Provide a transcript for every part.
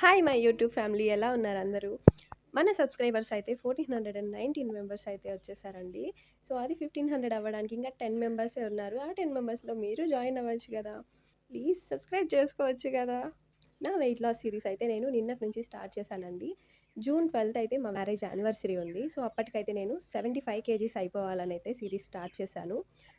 Hi my YouTube family ఎలా ఉన్నారు అందరూ? మన సబ్స్క్రైబర్స్ అయితే 1419 మెంబర్స్ అయితే వచ్చేసారండి. సో, అది 1500 అవ్వడానికి ఇంకా 10 మెంబర్సే ఉన్నారు. ఆ 10 మెంబర్స్‌లో మీరు జాయిన్ అవ్వచ్చు గదా! ప్లీజ్ సబ్స్క్రైబ్ చేసుకోవచ్చు గదా! నా వెయిట్ లాస్ సిరీస్ అయితే నేను నిన్నటి నుంచి స్టార్ట్ చేశానండి. జూన్ 12థ్ అయితే మా మ్యారేజ్ యానివర్సరీ ఉంది. సో, అప్పటికైతే నేను 75 కేజీస్ అయిపోవాలని అయితే సిరీస్ స్టార్ట్ చేశాను.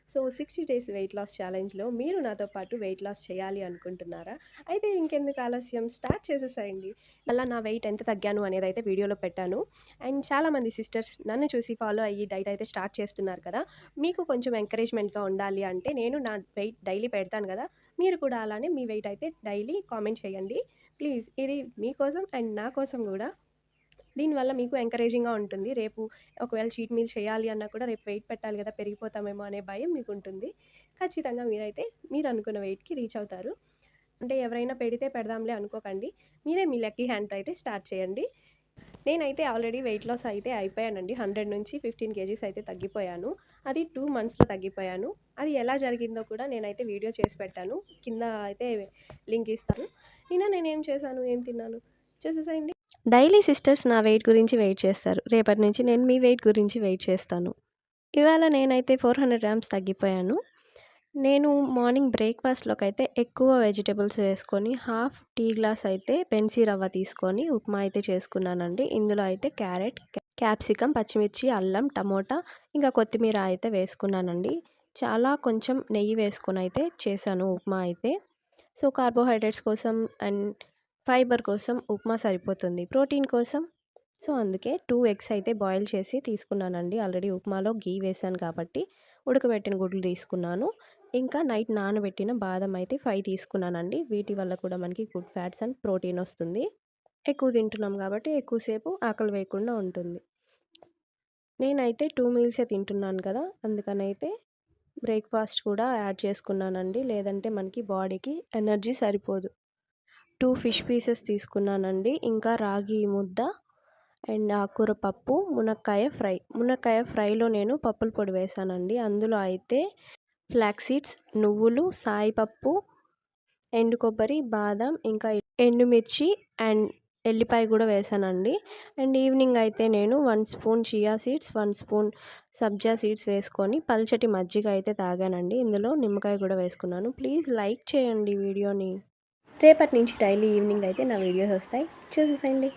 సో, 60 డేస్ వెయిట్ లాస్ ఛాలెంజ్‌లో మీరు నాతో పాటు వెయిట్ లాస్ చేయాలి అనుకుంటున్నారా? అయితే ఇంకెందుకు ఆలస్యం స్టార్ట్ చేసేసేయండి. అలా నా వెయిట్ ఎంత తగ్గాను అనేదైతే వీడియోలో పెట్టాను. అండ్ చాలామంది సిస్టర్స్ నన్ను చూసి ఫాలో అయ్యి డైట్ అయితే స్టార్ట్ చేస్తున్నారు కదా! మీకు కొంచెం ఎంకరేజ్‌మెంట్‌గా ఉండాలి అంటే నేను నా వెయిట్ డైలీ పెడతాను గదా! మీరు కూడా అలానే మీ వెయిట్ అయితే డైలీ కామెంట్ చేయండి. ప్లీజ్ ఇది మీకోసం అండ్ నా కోసం గూడా. దీనివల్ల మీకు ఎంకరేజింగ్‌గా ఉంటుంది. రేపు ఒకవేళ చీట్ మీల్ చేయాలి అన్నా కూడా రేపు వెయిట్ పెట్టాలి గదా! పెరిగిపోతామేమో అనే భయం మీకుంటుంది. ఖచ్చితంగా మీరైతే మీరనుకున్న వెయిట్‌కి రీచ్ అవుతారు. అంటే ఎవరైనా పెడితే పెడదాంలే అనుకోకండి. మీరే మీ లక్కీ హ్యాండ్‌తో అయితే స్టార్ట్ చేయండి. నేనైతే ఆల్రెడీ వెయిట్ లాస్ అయితే అయిపోయానండి. 100 నుంచి 15 కేజీస్ అయితే తగ్గిపోయాను. అది 2 మంత్స్‌లో తగ్గిపోయాను. అది ఎలా జరిగిందో కూడా నేనైతే వీడియో చేసి పెట్టాను. కింద అయితే లింక్ ఇస్తాను. నిన్న నేనేం చేశాను, ఏం తిన్నాను చూసేసేయండి. డైలీ సిస్టర్స్ నా వెయిట్ గురించి వెయిట్ చేస్తారు. రేపటి నుంచి నేను మీ వెయిట్ గురించి వెయిట్ చేస్తాను. ఇవాళ నేనైతే 400 గ్రామ్స్ తగ్గిపోయాను. నేను మార్నింగ్ బ్రేక్‌ఫాస్ట్‌లోకైతే ఎక్కువ వెజిటబుల్స్ వేసుకొని హాఫ్ టీ గ్లాస్ అయితే పెన్సీ రవ్వ తీసుకొని ఉప్మా అయితే చేసుకున్నానండి. ఇందులో అయితే క్యారెట్, క్యాప్సికమ్, పచ్చిమిర్చి, అల్లం, టమోటా ఇంకా కొత్తిమీర అయితే వేసుకున్నానండి. చాలా కొంచెం నెయ్యి వేసుకొని అయితే చేశాను ఉప్మా అయితే. సో, కార్బోహైడ్రేట్స్ కోసం అండ్ ఫైబర్ కోసం ఉప్మా సరిపోతుంది. ప్రోటీన్ కోసం సో, అందుకే 2 ఎగ్స్ అయితే బాయిల్ చేసి తీసుకున్నానండి. ఆల్రెడీ ఉప్మాలో ఘీ వేశాను కాబట్టి ఉడకబెట్టిన గుడ్లు తీసుకున్నాను. ఇంకా నైట్ నానబెట్టిన బాదం అయితే 5 తీసుకున్నానండి. వీటి వల్ల కూడా మనకి గుడ్ ఫ్యాట్స్ అండ్ ప్రోటీన్ వస్తుంది. ఎక్కువ తింటున్నాం కాబట్టి ఎక్కువసేపు ఆకలి వేయకుండా ఉంటుంది. నేనైతే 2 మీల్సే తింటున్నాను కదా! అందుకనైతే బ్రేక్‌ఫాస్ట్ కూడా యాడ్ చేసుకున్నానండి. లేదంటే మనకి బాడీకి ఎనర్జీ సరిపోదు. 2 ఫిష్ పీసెస్ తీసుకున్నానండి. ఇంకా రాగి ముద్ద అండ్ ఆకుకూర పప్పు, మునక్కాయ ఫ్రై. మునక్కాయ ఫ్రైలో నేను పప్పుల పొడి వేశానండి. అందులో అయితే ఫ్లాక్స్ సీడ్స్, నువ్వులు, సాయిపప్పు, ఎండు కొబ్బరి, బాదం, ఇంకా ఎండుమిర్చి అండ్ ఎల్లిపాయ కూడా వేశానండి. అండ్ ఈవినింగ్ అయితే నేను 1 స్పూన్ చియా సీడ్స్, 1 స్పూన్ సబ్జా సీడ్స్ వేసుకొని పల్చటి మజ్జిగ అయితే తాగానండి. ఇందులో నిమ్మకాయ కూడా వేసుకున్నాను. ప్లీజ్ లైక్ చేయండి వీడియోని. రేపటి నుంచి డైలీ ఈవినింగ్ అయితే నా వీడియోస్ వస్తాయి చూసేసేయండి.